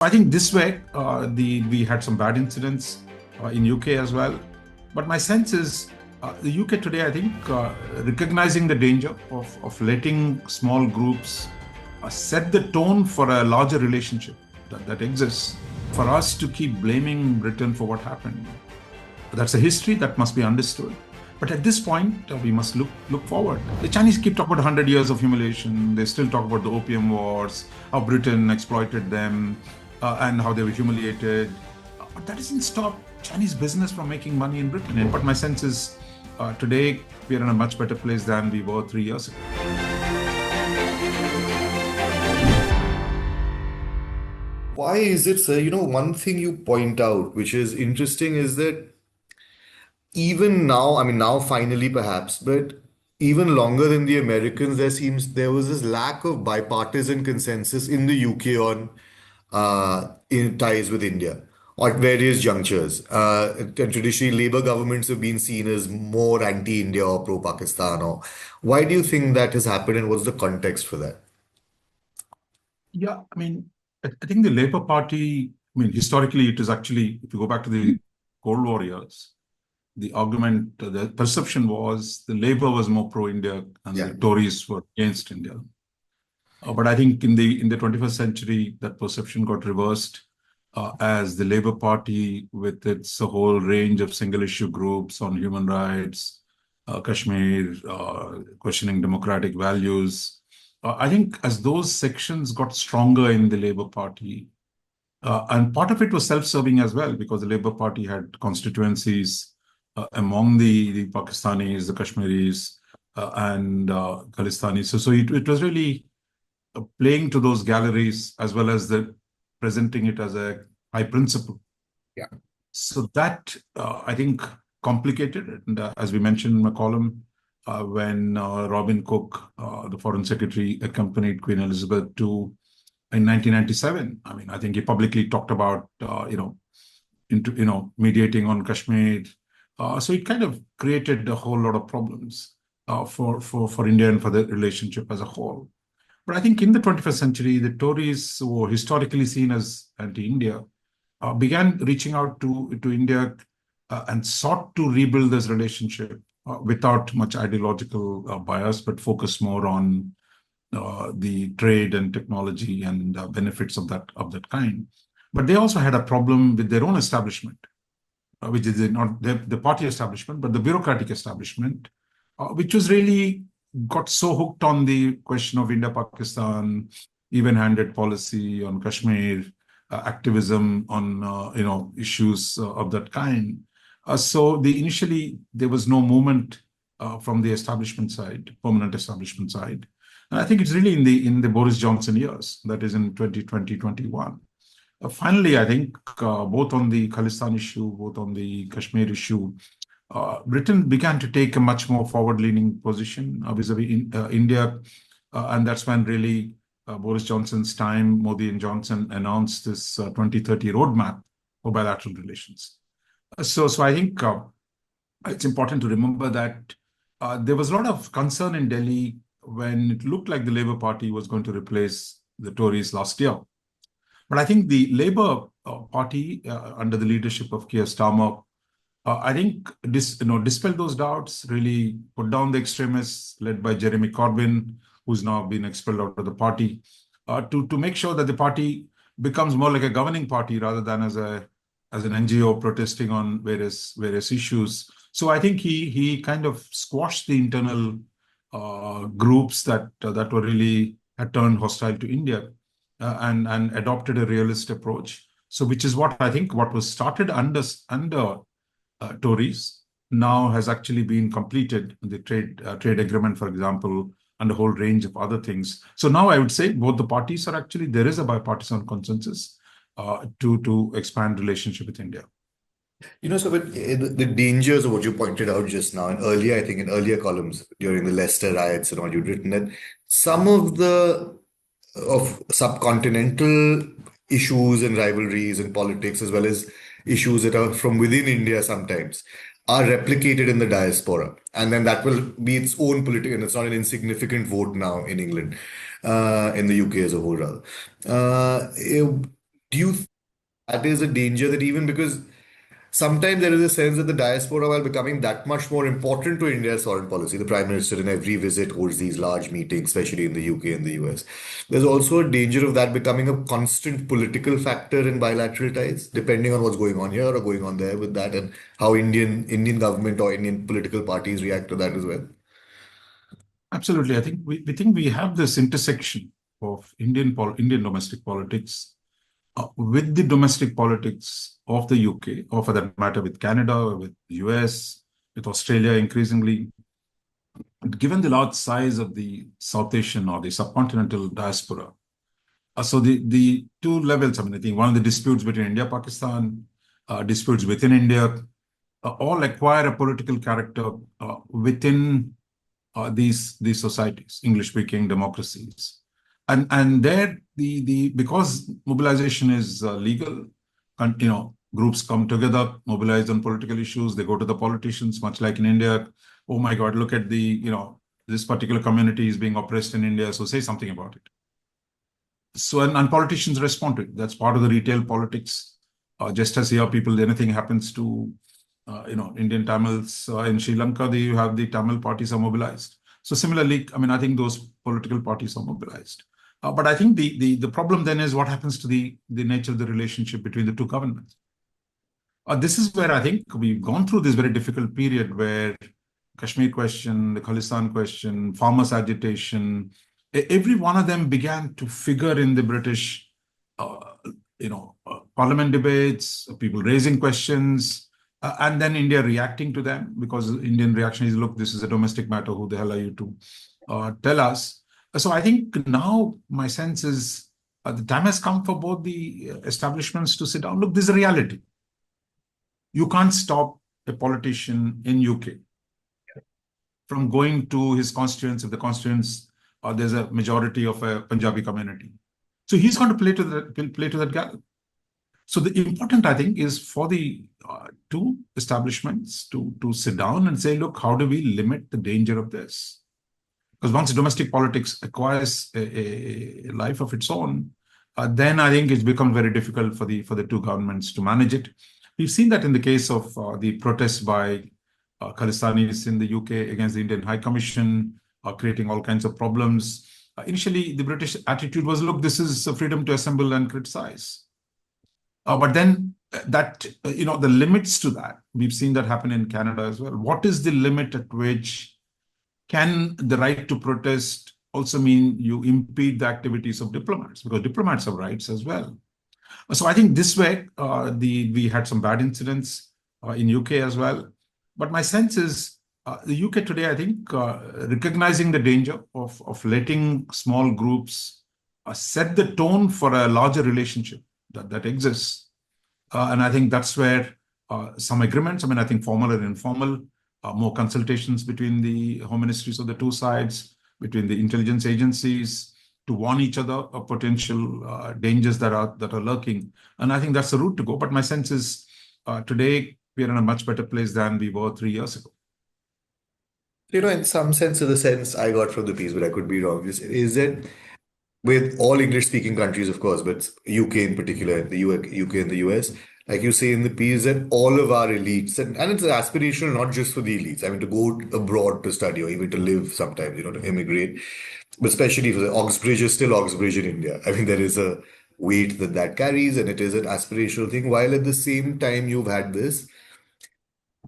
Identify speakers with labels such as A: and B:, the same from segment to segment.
A: I think this way, we had some bad incidents in UK as well. But my sense is the UK today, I think, recognizing the danger of letting small groups set the tone for a larger relationship that exists. For us to keep blaming Britain for what happened, that's a history that must be understood. But at this point, we must look forward. The Chinese keep talking about 100 years of humiliation. They still talk about the Opium Wars, how Britain exploited them, and how they were humiliated. But that doesn't stop Chinese business from making money in Britain. But my sense is today we are in a much better place than we were 3 years ago.
B: Why is it, sir? One thing you point out, which is interesting, is that even now, now finally perhaps, but even longer than the Americans, there was this lack of bipartisan consensus in the UK on in ties with India at various junctures. And traditionally, Labour governments have been seen as more anti-India or pro-Pakistan. Or why do you think that has happened, and what's the context for that?
A: Yeah, I think the Labour Party, historically, it is actually, if you go back to the Cold War years, the argument, the perception was the Labour was more pro-India and the Tories were against India. But I think in the 21st century, that perception got reversed as the Labour Party, with its whole range of single-issue groups on human rights, Kashmir, questioning democratic values. I think as those sections got stronger in the Labour Party, and part of it was self-serving as well, because the Labour Party had constituencies among the Pakistanis, the Kashmiris, and Khalistanis. So it was really playing to those galleries as well as presenting it as a high principle.
B: Yeah.
A: So that, I think, complicated it. And as we mentioned in my column, when Robin Cook, the Foreign Secretary, accompanied Queen Elizabeth to in 1997, I think he publicly talked about, mediating on Kashmir. So it kind of created a whole lot of problems for India and for the relationship as a whole. But I think in the 21st century, the Tories, who were historically seen as anti-India, began reaching out to India and sought to rebuild this relationship without much ideological bias, but focus more on the trade and technology and benefits of that kind. But they also had a problem with their own establishment, which is not the party establishment, but the bureaucratic establishment, which was really got so hooked on the question of India-Pakistan, even-handed policy on Kashmir, activism on issues of that kind. So initially there was no movement from the establishment side, permanent establishment side. And I think it's really in the Boris Johnson years, that is in 2020-21. Finally, I think both on the Khalistan issue, both on the Kashmir issue, Britain began to take a much more forward-leaning position vis-a-vis India. And that's when really Boris Johnson's time, Modi and Johnson announced this 2030 roadmap for bilateral relations. So I think it's important to remember that there was a lot of concern in Delhi when it looked like the Labour Party was going to replace the Tories last year. But I think the Labour Party, under the leadership of Keir Starmer, I think dispel those doubts, really put down the extremists led by Jeremy Corbyn, who's now been expelled out of the party, to make sure that the party becomes more like a governing party rather than as an NGO protesting on various issues. So I think he kind of squashed the internal groups that were really had turned hostile to India and adopted a realist approach. So which is what I think what was started under Tories now has actually been completed. The trade agreement, for example, and a whole range of other things. So now I would say both the parties are actually, there is a bipartisan consensus to expand relationship with India.
B: So but the dangers of what you pointed out just now, and earlier, I think in earlier columns during the Leicester riots and all, you'd written that some of subcontinental issues and rivalries and politics, as well as issues that are from within India sometimes, are replicated in the diaspora. And then that will be its own political, and it's not an insignificant vote now in England, in the UK as a whole, rather. Do you think that is a danger that even because sometimes there is a sense that the diaspora, while becoming that much more important to India's foreign policy, the Prime Minister in every visit holds these large meetings, especially in the UK and the US. There's also a danger of that becoming a constant political factor in bilateral ties, depending on what's going on here or going on there with that, and how Indian government or Indian political parties react to that as well.
A: Absolutely. I think we think we have this intersection of Indian domestic politics with the domestic politics of the UK, or for that matter, with Canada, with the US, with Australia increasingly. Given the large size of the South Asian or the subcontinental diaspora, so the two levels, I mean, I think one of the disputes between India, Pakistan, disputes within India, all acquire a political character within these societies, English-speaking democracies, and there the because mobilization is legal, and groups come together, mobilize on political issues. They go to the politicians, much like in India. Oh my God, look at this particular community is being oppressed in India, so say something about it. So and politicians respond to it. That's part of the retail politics. Just as here, anything happens to Indian Tamils in Sri Lanka, you have the Tamil parties are mobilized. So similarly, I mean, I think those political parties are mobilized. But I think the problem then is what happens to the nature of the relationship between the two governments. This is where I think we've gone through this very difficult period where Kashmir question, the Khalistan question, farmers' agitation, every one of them began to figure in the British, parliament debates, people raising questions, and then India reacting to them, because Indian reaction is, look, this is a domestic matter. Who the hell are you to tell us? So I think now my sense is the time has come for both the establishments to sit down. Look, this is a reality. You can't stop a politician in UK from going to his constituents if the constituents there's a majority of a Punjabi community. So he's going to play to that gap. So the important, I think, is for the two establishments to sit down and say, look, how do we limit the danger of this? Because once domestic politics acquires a life of its own, then I think it's become very difficult for the two governments to manage it. We've seen that in the case of the protests by Khalistanis in the UK against the Indian High Commission, creating all kinds of problems. Initially, the British attitude was, look, this is a freedom to assemble and criticize. But then the limits to that, we've seen that happen in Canada as well. What is the limit at which can the right to protest also mean you impede the activities of diplomats? Because diplomats have rights as well. So I think this way, we had some bad incidents in UK as well. But my sense is the UK today, I think, recognizing the danger of letting small groups set the tone for a larger relationship that exists. And I think that's where some agreements, I mean, I think formal and informal, more consultations between the home ministries of the two sides, between the intelligence agencies, to warn each other of potential dangers that are lurking. And I think that's the route to go. But my sense is today we are in a much better place than we were 3 years ago.
B: In some sense, of the sense I got from the piece, but I could be wrong, is that with all English-speaking countries, of course, but UK in particular, the UK and the US, like you say in the piece, that all of our elites, and it's aspirational not just for the elites, I mean, to go abroad to study or even to live sometimes, to immigrate, but especially for the Oxbridge is still Oxbridge in India. I mean, there is a weight that carries, and it is an aspirational thing, while at the same time you've had this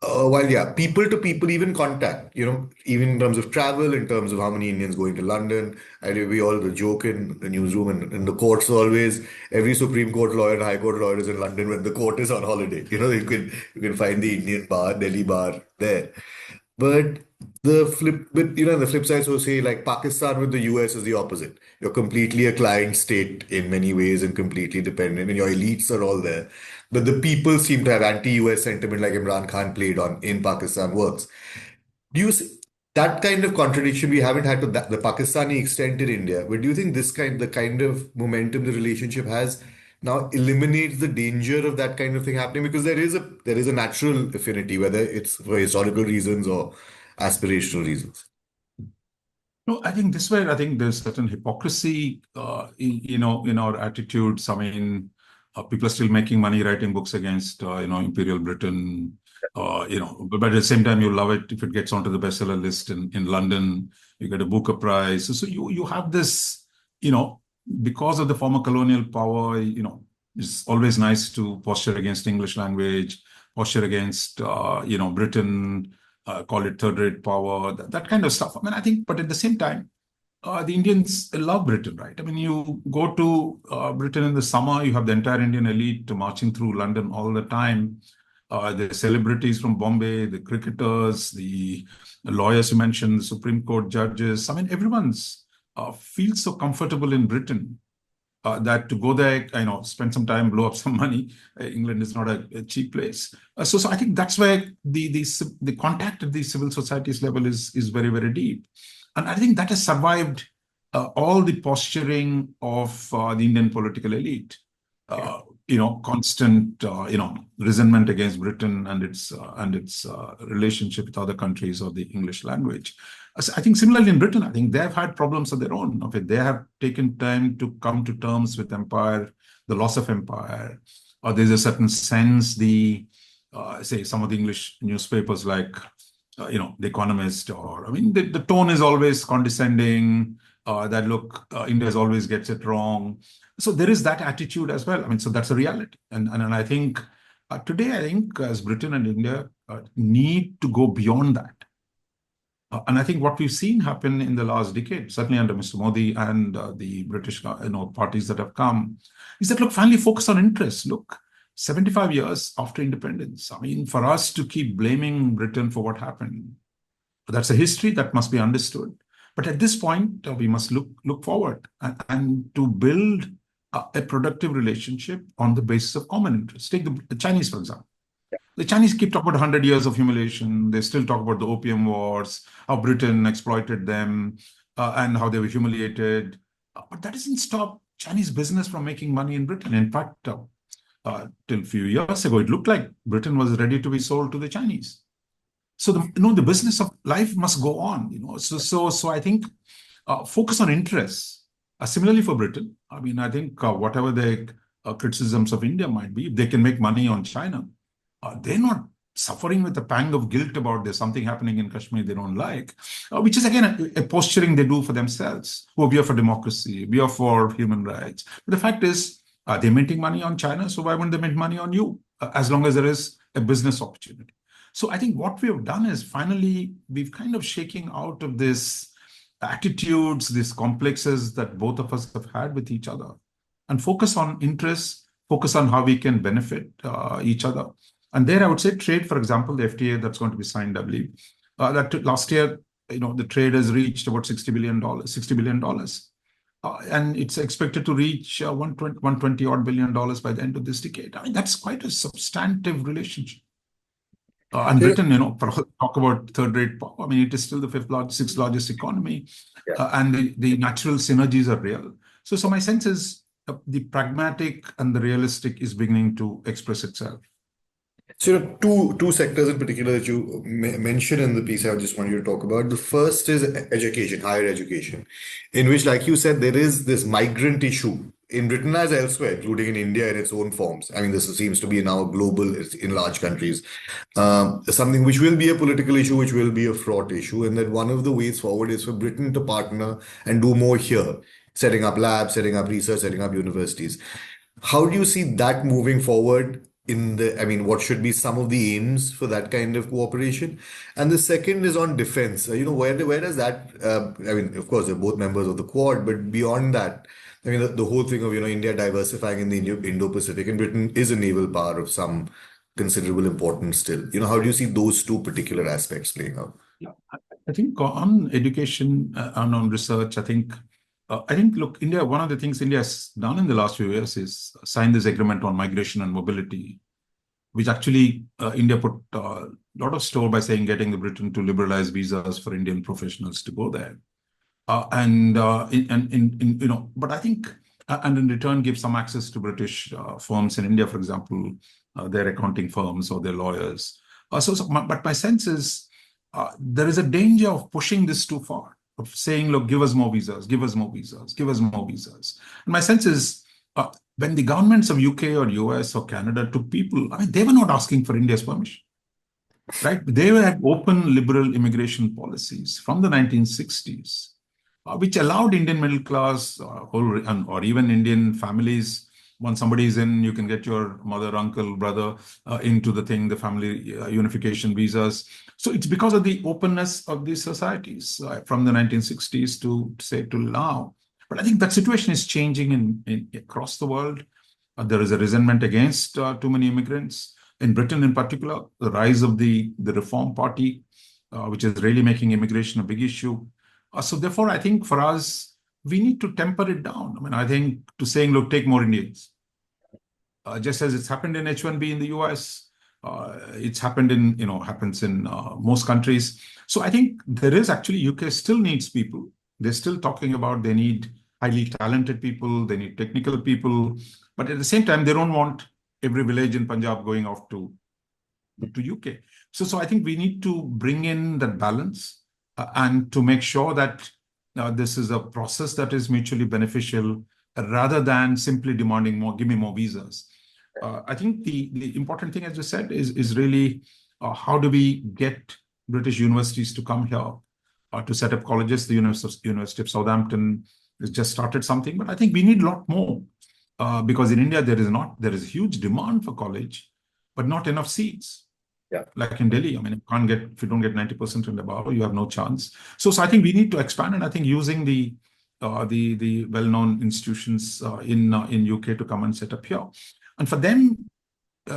B: while yeah, people to people, even contact, even in terms of travel, in terms of how many Indians going to London. I we all the joke in the newsroom and in the courts always, every Supreme Court lawyer and High Court lawyer is in London when the court is on holiday. You can find the Indian bar, Delhi bar there. But the flip side, so say like Pakistan with the US is the opposite. You're completely a client state in many ways and completely dependent, and your elites are all there. But the people seem to have anti-US sentiment, like Imran Khan played on in Pakistan works. Do you see that kind of contradiction we haven't had to the Pakistani extent in India? But do you think the kind of momentum the relationship has now eliminates the danger of that kind of thing happening? Because there is a natural affinity, whether it's for historical reasons or aspirational reasons.
A: No, I think this way, I think there's certain hypocrisy, in our attitudes. I mean, People are still making money writing books against, Imperial Britain. But at the same time, you love it if it gets onto the bestseller list in London. You get a Booker Prize. So you have this, because of the former colonial power, it's always nice to posture against English language, posture against, Britain, call it third-rate power, that kind of stuff. I mean, I think, but at the same time, the Indians love Britain, right? I mean, you go to Britain in the summer, you have the entire Indian elite marching through London all the time. The celebrities from Bombay, the cricketers, the lawyers you mentioned, the Supreme Court judges. I mean, everyone's feels so comfortable in Britain that to go there, spend some time, blow up some money. England is not a cheap place. So I think that's where the contact at the civil societies level is very, very deep. And I think that has survived all the posturing of the Indian political elite. Constant, resentment against Britain and its relationship with other countries of the English language. So I think similarly in Britain, I think they have had problems of their own. Okay, they have taken time to come to terms with empire, the loss of empire. Or there's a certain sense say some of the English newspapers like, The Economist, the tone is always condescending. That look, India always gets it wrong. So there is that attitude as well. I mean, so that's a reality. And I think today, I think as Britain and India need to go beyond that. And I think what we've seen happen in the last decade, certainly under Mr. Modi and the British parties that have come, is that, look, finally focus on interests. Look, 75 years after independence, I mean, for us to keep blaming Britain for what happened, that's a history that must be understood. But at this point, we must look forward and to build a productive relationship on the basis of common interests. Take the Chinese, for example. The Chinese keep talking about 100 years of humiliation. They still talk about the Opium Wars, how Britain exploited them, and how they were humiliated. But that doesn't stop Chinese business from making money in Britain. In fact, till a few years ago, it looked like Britain was ready to be sold to the Chinese. So the business of life must go on. So I think focus on interests. Similarly for Britain, I mean, I think whatever the criticisms of India might be, if they can make money on China, they're not suffering with a pang of guilt about there's something happening in Kashmir they don't like, which is again a posturing they do for themselves. Oh, we are for democracy, we are for human rights. But the fact is, they're making money on China, so why wouldn't they make money on you? As long as there is a business opportunity. So I think what we have done is finally we've kind of shaking out of this attitudes, these complexes that both of us have had with each other, and focus on interests, focus on how we can benefit each other. And there I would say trade, for example, the FTA that's going to be signed, I believe, that last year, the trade has reached about $60 billion. And it's expected to reach 120 odd $billion by the end of this decade. I mean, that's quite a substantive relationship. And Britain, talk about third-rate power. I mean, it is still the sixth largest economy, and the natural synergies are real. So my sense is the pragmatic and the realistic is beginning to express itself.
B: So two sectors in particular that you mentioned in the piece I just want you to talk about. The first is education, higher education, in which, like you said, there is this migrant issue in Britain as elsewhere, including in India in its own forms. I mean, this seems to be now global in large countries. Something which will be a political issue, which will be a fraught issue, and that one of the ways forward is for Britain to partner and do more here, setting up labs, setting up research, setting up universities. How do you see that moving forward? What should be some of the aims for that kind of cooperation? And the second is on defense. Where does that, of course, they're both members of the Quad, but beyond that, the whole thing of, India diversifying in the Indo-Pacific, and Britain is a naval power of some considerable importance still. How do you see those two particular aspects playing out?
A: Yeah, I think on education and on research, I think, look, India, one of the things India has done in the last few years is sign this agreement on migration and mobility, which actually India put a lot of store by saying getting the Britain to liberalize visas for Indian professionals to go there. But I think, and in return, give some access to British firms in India, for example, their accounting firms or their lawyers. But my sense is there is a danger of pushing this too far, of saying, look, give us more visas, give us more visas, give us more visas. And my sense is when the governments of UK or US or Canada took people, I mean, they were not asking for India's permission, right? They had open liberal immigration policies from the 1960s, which allowed Indian middle class or even Indian families. Once somebody is in, you can get your mother, uncle, brother into the thing, the family unification visas. So it's because of the openness of these societies from the 1960s to say to now. But I think that situation is changing across the world. There is a resentment against too many immigrants. In Britain, in particular, the rise of the Reform Party, which is really making immigration a big issue. So therefore, I think for us, we need to temper it down. I mean, I think to saying, look, take more Indians, just as it's happened in H-1B in the US, it's happened happens in most countries. So I think there is actually, UK still needs people. They're still talking about they need highly talented people, they need technical people, but at the same time, they don't want every village in Punjab going off to UK. So I think we need to bring in that balance and to make sure that this is a process that is mutually beneficial rather than simply demanding more, give me more visas. I think the important thing, as you said, is really how do we get British universities to come here to set up colleges? The University of Southampton has just started something, but I think we need a lot more because in India there is a huge demand for college, but not enough seats.
B: Yeah.
A: Like in Delhi, I mean, if you don't get 90% and above, you have no chance. So I think we need to expand, and I think using the well-known institutions in UK to come and set up here. And for them,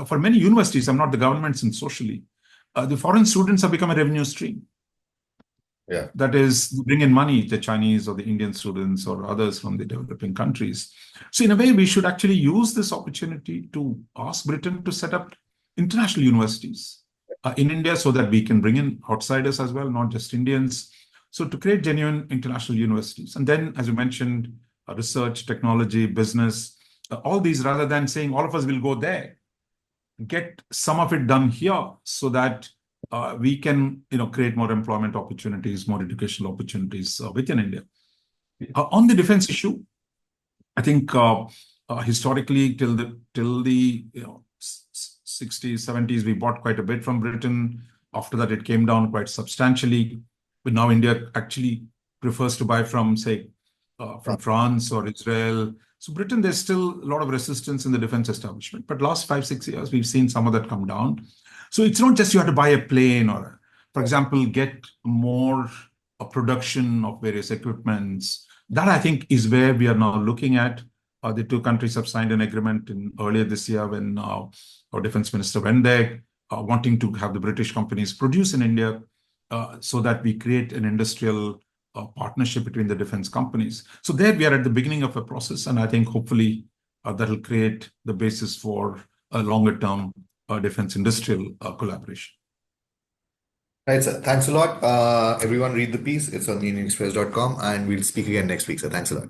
A: for many universities, I'm not the governments and socially, the foreign students have become a revenue stream.
B: Yeah.
A: That is, bring in money, the Chinese or the Indian students or others from the developing countries. So in a way, we should actually use this opportunity to ask Britain to set up international universities in India so that we can bring in outsiders as well, not just Indians. So to create genuine international universities. And then, as you mentioned, research, technology, business, all these, rather than saying all of us will go there, get some of it done here so that we can create more employment opportunities, more educational opportunities within India. On the defense issue, I think historically till the 60s, 70s, we bought quite a bit from Britain. After that, it came down quite substantially. But now India actually prefers to buy from, say, from France or Israel. So Britain, there's still a lot of resistance in the defense establishment. But last 5-6 years, we've seen some of that come down. So it's not just you have to buy a plane or, for example, get more production of various equipments. That, I think, is where we are now looking at. The two countries have signed an agreement earlier this year when our defense minister went there, wanting to have the British companies produce in India so that we create an industrial partnership between the defense companies. So there we are at the beginning of a process, and I think hopefully that will create the basis for a longer term defense industrial collaboration.
B: Right, sir. Thanks a lot. Everyone read the piece. It's on the indianexpress.com, and we'll speak again next week. So thanks a lot.